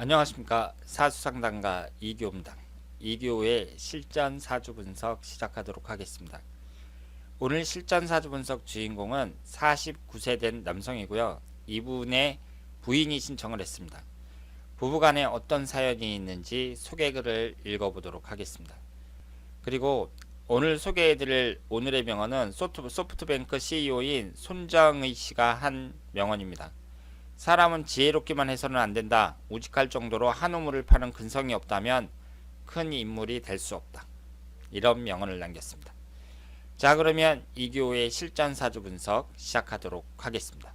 안녕하십니까. 사주상담가 이교입니다. 이교의 실전 사주 분석 시작하도록 하겠습니다. 오늘 실전 사주 분석 주인공은 49세 된 남성이고요. 이분의 부인이 신청을 했습니다. 부부간에 어떤 사연이 있는지 소개글을 읽어보도록 하겠습니다. 그리고 오늘 소개해드릴 오늘의 명언은 소프트뱅크 CEO인 손정의 씨가 한 명언입니다. 사람은 지혜롭기만 해서는 안된다. 우직할 정도로 한 우물을 파는 근성이 없다면 큰 인물이 될 수 없다. 이런 명언을 남겼습니다. 자, 그러면 이교의 실전 사주 분석 시작하도록 하겠습니다.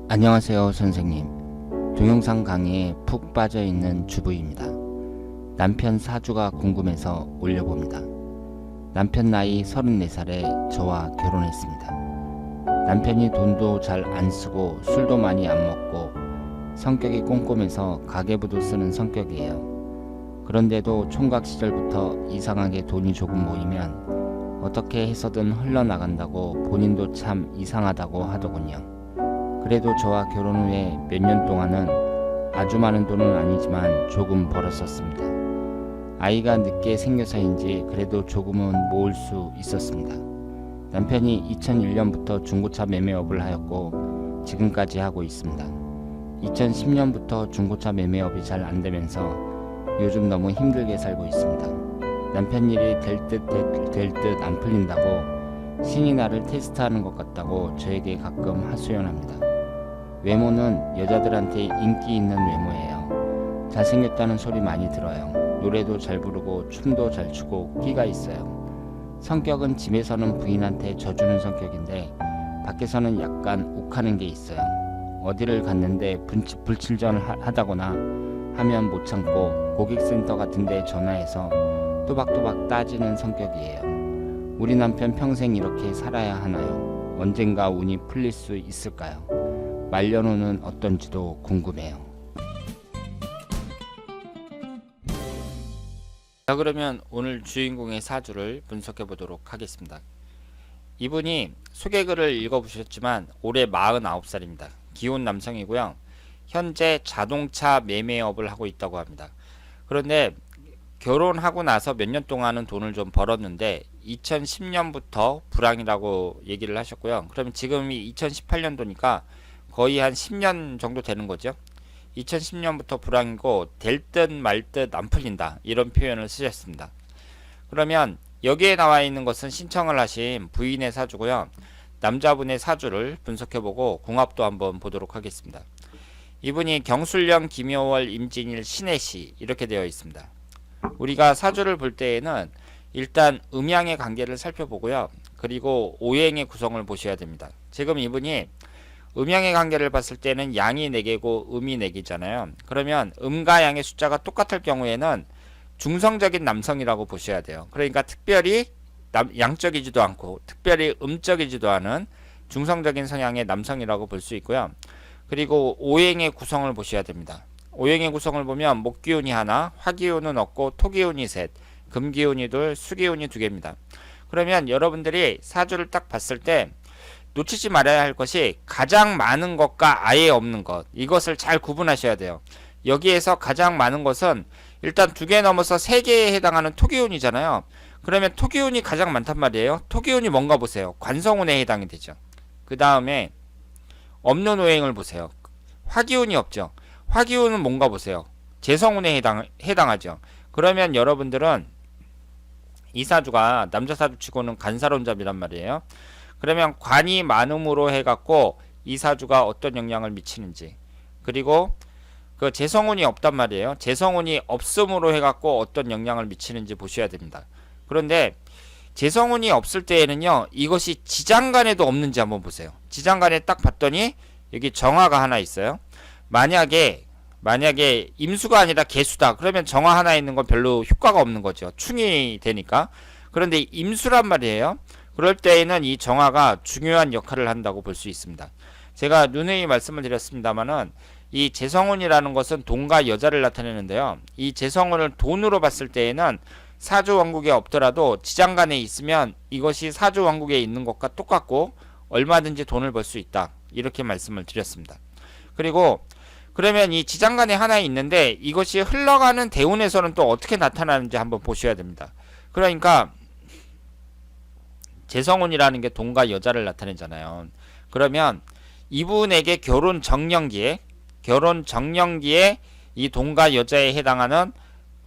안녕하세요 선생님. 동영상 강의에 푹 빠져있는 주부입니다. 남편 사주가 궁금해서 올려봅니다. 남편 나이 34살에 저와 결혼했습니다. 남편이 돈도 잘 안 쓰고 술도 많이 안 먹고 성격이 꼼꼼해서 가계부도 쓰는 성격이에요. 그런데도 총각 시절부터 이상하게 돈이 조금 모이면 어떻게 해서든 흘러나간다고 본인도 참 이상하다고 하더군요. 그래도 저와 결혼 후에 몇 년 동안은 아주 많은 돈은 아니지만 조금 벌었었습니다. 아이가 늦게 생겨서인지 그래도 조금은 모을 수 있었습니다. 남편이 2001년부터 중고차 매매업을 하였고 지금까지 하고 있습니다. 2010년부터 중고차 매매업이 잘 안되면서 요즘 너무 힘들게 살고 있습니다. 남편 일이 될 듯 안 풀린다고 신이 나를 테스트하는 것 같다고 저에게 가끔 하소연합니다. 외모는 여자들한테 인기 있는 외모예요. 잘생겼다는 소리 많이 들어요. 노래도 잘 부르고 춤도 잘 추고 끼가 있어요. 성격은 집에서는 부인한테 져주는 성격인데 밖에서는 약간 욱하는 게 있어요. 어디를 갔는데 불친절 하다거나 하면 못 참고 고객센터 같은 데 전화해서 또박또박 따지는 성격이에요. 우리 남편 평생 이렇게 살아야 하나요? 언젠가 운이 풀릴 수 있을까요? 말년운은 어떤지도 궁금해요. 자, 그러면 오늘 주인공의 사주를 분석해 보도록 하겠습니다. 이분이 소개글을 읽어보셨지만 올해 49살입니다. 기혼 남성이고요. 현재 자동차 매매업을 하고 있다고 합니다. 그런데 결혼하고 나서 몇 년 동안은 돈을 좀 벌었는데 2010년부터 불황이라고 얘기를 하셨고요. 그러면 지금이 2018년도니까 거의 한 10년 정도 되는 거죠. 2010년부터 불황이고 될 듯 말 듯 안 풀린다, 이런 표현을 쓰셨습니다. 그러면 여기에 나와 있는 것은 신청을 하신 부인의 사주고요. 남자분의 사주를 분석해보고 궁합도 한번 보도록 하겠습니다. 이분이 경술령 김여월 임진일 신해시 이렇게 되어 있습니다. 우리가 사주를 볼 때에는 일단 음양의 관계를 살펴보고요. 그리고 오행의 구성을 보셔야 됩니다. 지금 이분이 음양의 관계를 봤을 때는 양이 4개고 음이 4개잖아요. 그러면 음과 양의 숫자가 똑같을 경우에는 중성적인 남성이라고 보셔야 돼요. 그러니까 특별히 양적이지도 않고 특별히 음적이지도 않은 중성적인 성향의 남성이라고 볼 수 있고요. 그리고 오행의 구성을 보셔야 됩니다. 오행의 구성을 보면 목기운이 하나, 화기운은 없고 토기운이 셋, 금기운이 둘, 수기운이 2개입니다. 그러면 여러분들이 사주를 딱 봤을 때 놓치지 말아야 할 것이 가장 많은 것과 아예 없는 것, 이것을 잘 구분하셔야 돼요. 여기에서 가장 많은 것은 일단 2개 넘어서 3개에 해당하는 토기운이잖아요. 그러면 토기운이 가장 많단 말이에요. 토기운이 뭔가 보세요. 관성운에 해당이 되죠. 그 다음에 없는 오행을 보세요. 화기운이 없죠. 화기운은 뭔가 보세요. 재성운에 해당하죠. 그러면 여러분들은 이 사주가 남자 사주 치고는 간사론잡이란 말이에요. 그러면 관이 많음으로 해갖고 이 사주가 어떤 영향을 미치는지, 그리고 그 재성운이 없단 말이에요. 재성운이 없음으로 해갖고 어떤 영향을 미치는지 보셔야 됩니다. 그런데 재성운이 없을 때에는요, 이것이 지장간에도 없는지 한번 보세요. 지장간에 딱 봤더니 여기 정화가 하나 있어요. 만약에 임수가 아니라 개수다, 그러면 정화 하나 있는 건 별로 효과가 없는 거죠. 충이 되니까. 그런데 임수란 말이에요. 그럴 때에는 이 정화가 중요한 역할을 한다고 볼 수 있습니다. 제가 누누이 말씀을 드렸습니다만은 이 재성운이라는 것은 돈과 여자를 나타내는데요. 이 재성운을 돈으로 봤을 때에는 사주 왕국에 없더라도 지장간에 있으면 이것이 사주 왕국에 있는 것과 똑같고 얼마든지 돈을 벌 수 있다. 이렇게 말씀을 드렸습니다. 그리고 그러면 이 지장간에 하나 있는데 이것이 흘러가는 대운에서는 또 어떻게 나타나는지 한번 보셔야 됩니다. 그러니까 재성운이라는 게 돈과 여자를 나타내잖아요. 그러면 이분에게 결혼 정년기에 이 돈과 여자에 해당하는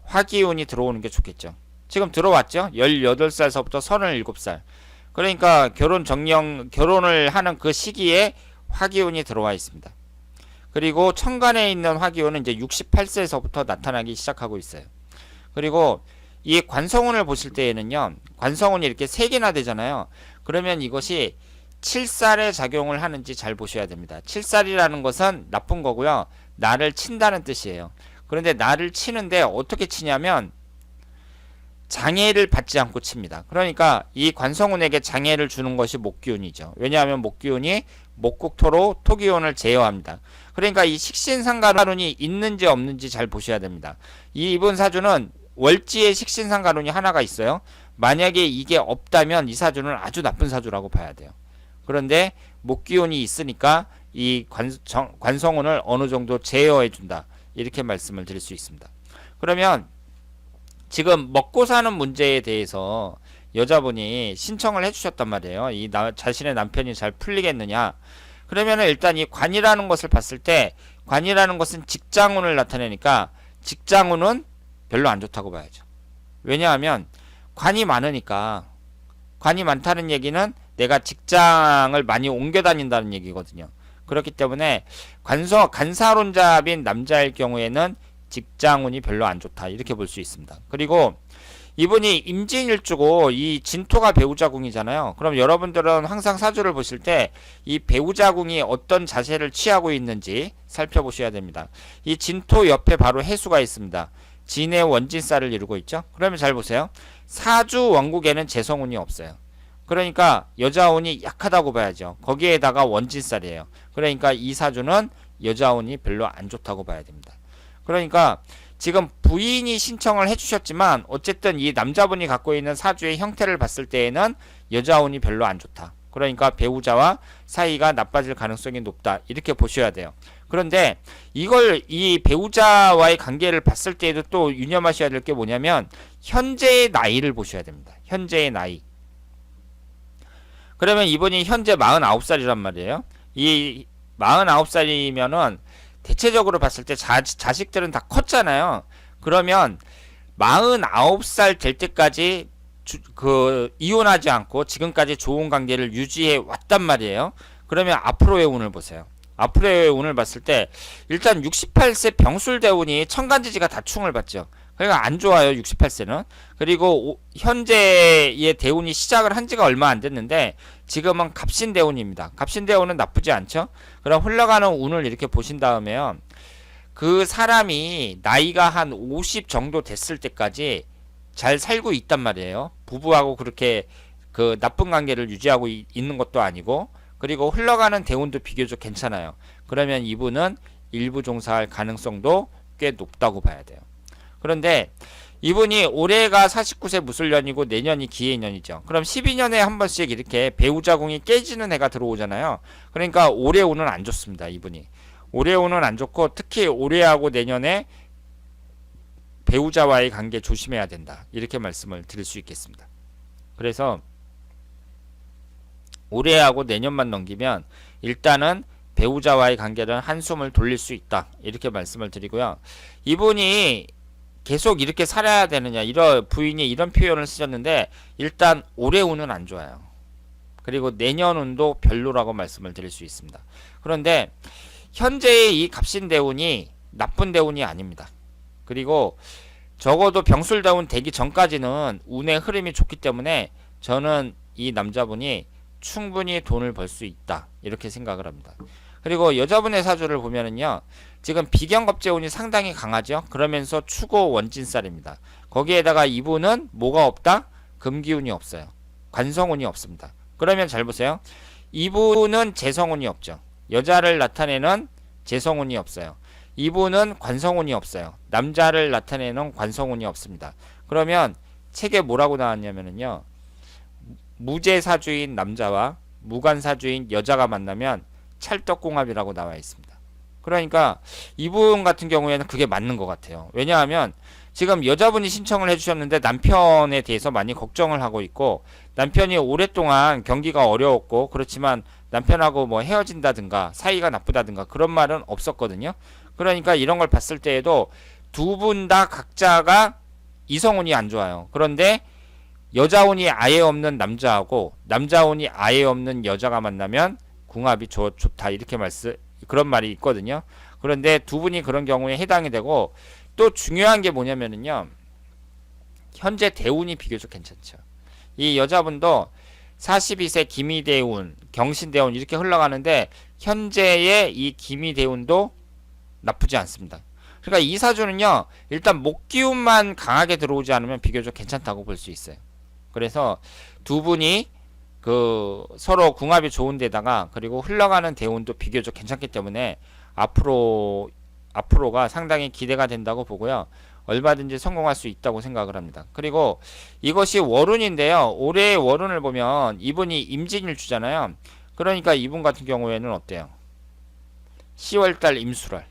화기운이 들어오는 게 좋겠죠. 지금 들어왔죠? 18살서부터 37살. 그러니까 결혼을 하는 그 시기에 화기운이 들어와 있습니다. 그리고 천간에 있는 화기운은 이제 68세에서부터 나타나기 시작하고 있어요. 그리고 이 관성운을 보실 때에는요, 관성운이 이렇게 3개나 되잖아요. 그러면 이것이 7살에 작용을 하는지 잘 보셔야 됩니다. 7살이라는 것은 나쁜 거고요. 나를 친다는 뜻이에요. 그런데 나를 치는데 어떻게 치냐면 장애를 받지 않고 칩니다. 그러니까 이 관성운에게 장애를 주는 것이 목기운이죠. 왜냐하면 목기운이 목국토로 토기운을 제어합니다. 그러니까 이 식신상간운이 있는지 없는지 잘 보셔야 됩니다. 이분 사주는 월지에 식신상간운이 하나가 있어요. 만약에 이게 없다면 이 사주는 아주 나쁜 사주라고 봐야 돼요. 그런데 목기운이 있으니까 이 관성운을 어느 정도 제어해 준다. 이렇게 말씀을 드릴 수 있습니다. 그러면 지금 먹고 사는 문제에 대해서 여자분이 신청을 해주셨단 말이에요. 자신의 남편이 잘 풀리겠느냐. 그러면은 일단 이 관이라는 것을 봤을 때 관이라는 것은 직장운을 나타내니까 직장운은 별로 안 좋다고 봐야죠. 왜냐하면 관이 많으니까, 관이 많다는 얘기는 내가 직장을 많이 옮겨 다닌다는 얘기거든요. 그렇기 때문에 간사론잡인 남자일 경우에는 직장운이 별로 안 좋다, 이렇게 볼 수 있습니다. 그리고 이분이 임진일주고 이 진토가 배우자궁이잖아요. 그럼 여러분들은 항상 사주를 보실 때 이 배우자궁이 어떤 자세를 취하고 있는지 살펴보셔야 됩니다. 이 진토 옆에 바로 해수가 있습니다. 진의 원진살을 이루고 있죠. 그러면 잘 보세요. 사주 원국에는 재성운이 없어요. 그러니까 여자운이 약하다고 봐야죠. 거기에다가 원진살이에요. 그러니까 이 사주는 여자운이 별로 안 좋다고 봐야 됩니다. 그러니까 지금 부인이 신청을 해주셨지만 어쨌든 이 남자분이 갖고 있는 사주의 형태를 봤을 때에는 여자운이 별로 안 좋다. 그러니까 배우자와 사이가 나빠질 가능성이 높다, 이렇게 보셔야 돼요. 그런데 이 배우자와의 관계를 봤을 때에도 또 유념하셔야 될 게 뭐냐면 현재의 나이를 보셔야 됩니다. 현재의 나이. 그러면 이분이 현재 49살이란 말이에요. 이 49살이면은 대체적으로 봤을 때 자식들은 다 컸잖아요. 그러면 49살 될 때까지 이혼하지 않고 지금까지 좋은 관계를 유지해 왔단 말이에요. 그러면 앞으로의 운을 보세요. 앞으로의 운을 봤을 때 일단 68세 병술대운이 천간지지가 다 충을 받죠. 그러니까 안 좋아요, 68세는. 그리고 현재의 대운이 시작을 한 지가 얼마 안 됐는데 지금은 갑신대운입니다. 갑신대운은 나쁘지 않죠. 그럼 흘러가는 운을 이렇게 보신 다음에요, 그 사람이 나이가 한 50 정도 됐을 때까지 잘 살고 있단 말이에요. 부부하고 그렇게 그 나쁜 관계를 유지하고 있는 것도 아니고, 그리고 흘러가는 대운도 비교적 괜찮아요. 그러면 이분은 일부 종사할 가능성도 꽤 높다고 봐야 돼요. 그런데 이분이 올해가 49세 무술년이고 내년이 기해년이죠. 그럼 12년에 한 번씩 이렇게 배우자궁이 깨지는 해가 들어오잖아요. 그러니까 올해 운은 안 좋습니다. 이분이 올해 운은 안 좋고, 특히 올해하고 내년에 배우자와의 관계 조심해야 된다, 이렇게 말씀을 드릴 수 있겠습니다. 그래서 올해하고 내년만 넘기면 일단은 배우자와의 관계는 한숨을 돌릴 수 있다, 이렇게 말씀을 드리고요. 이분이 계속 이렇게 살아야 되느냐, 부인이 이런 표현을 쓰셨는데 일단 올해 운은 안 좋아요. 그리고 내년 운도 별로라고 말씀을 드릴 수 있습니다. 그런데 현재의 이 갑신대운이 나쁜 대운이 아닙니다. 그리고 적어도 병술대운 되기 전까지는 운의 흐름이 좋기 때문에 저는 이 남자분이 충분히 돈을 벌 수 있다, 이렇게 생각을 합니다. 그리고 여자분의 사주를 보면은요, 지금 비견겁재운이 상당히 강하죠. 그러면서 추고 원진살입니다. 거기에다가 이분은 뭐가 없다? 금기운이 없어요. 관성운이 없습니다. 그러면 잘 보세요. 이분은 재성운이 없죠. 여자를 나타내는 재성운이 없어요. 이분은 관성운이 없어요. 남자를 나타내는 관성운이 없습니다. 그러면 책에 뭐라고 나왔냐면요, 무재사주인 남자와 무관사주인 여자가 만나면 찰떡궁합이라고 나와 있습니다. 그러니까 이분 같은 경우에는 그게 맞는 것 같아요. 왜냐하면 지금 여자분이 신청을 해주셨는데 남편에 대해서 많이 걱정을 하고 있고, 남편이 오랫동안 경기가 어려웠고, 그렇지만 남편하고 뭐 헤어진다든가 사이가 나쁘다든가 그런 말은 없었거든요. 그러니까 이런 걸 봤을 때에도 두 분 다 각자가 이성운이 안 좋아요. 그런데 여자운이 아예 없는 남자하고 남자운이 아예 없는 여자가 만나면 궁합이 좋다, 이렇게 그런 말이 있거든요. 그런데 두 분이 그런 경우에 해당이 되고, 또 중요한 게 뭐냐면은요, 현재 대운이 비교적 괜찮죠. 이 여자분도 42세 기미대운, 경신대운 이렇게 흘러가는데 현재의 이 기미대운도 나쁘지 않습니다. 그러니까 이 사주는요, 일단 목기운만 강하게 들어오지 않으면 비교적 괜찮다고 볼 수 있어요. 그래서 두 분이 서로 궁합이 좋은 데다가, 그리고 흘러가는 대운도 비교적 괜찮기 때문에 앞으로가 상당히 기대가 된다고 보고요. 얼마든지 성공할 수 있다고 생각을 합니다. 그리고 이것이 월운인데요. 올해의 월운을 보면 이분이 임진일주잖아요. 그러니까 이분 같은 경우에는 어때요? 10월달 임수월,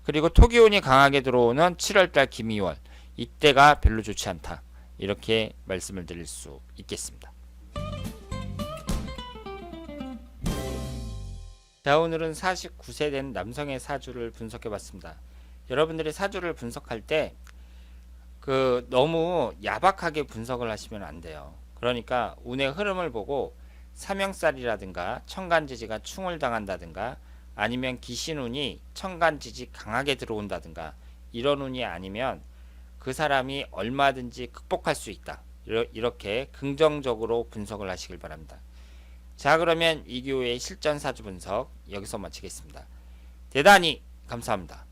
그리고 토기운이 강하게 들어오는 7월달 기미월, 이때가 별로 좋지 않다, 이렇게 말씀을 드릴 수 있겠습니다. 자, 오늘은 49세 된 남성의 사주를 분석해 봤습니다. 여러분들이 사주를 분석할 때 너무 야박하게 분석을 하시면 안 돼요. 그러니까 운의 흐름을 보고 삼형살이라든가 천간지지가 충을 당한다든가, 아니면 기신운이 천간지지 강하게 들어온다든가, 이런 운이 아니면 그 사람이 얼마든지 극복할 수 있다, 이렇게 긍정적으로 분석을 하시길 바랍니다. 자, 그러면 이교의 실전 사주 분석 여기서 마치겠습니다. 대단히 감사합니다.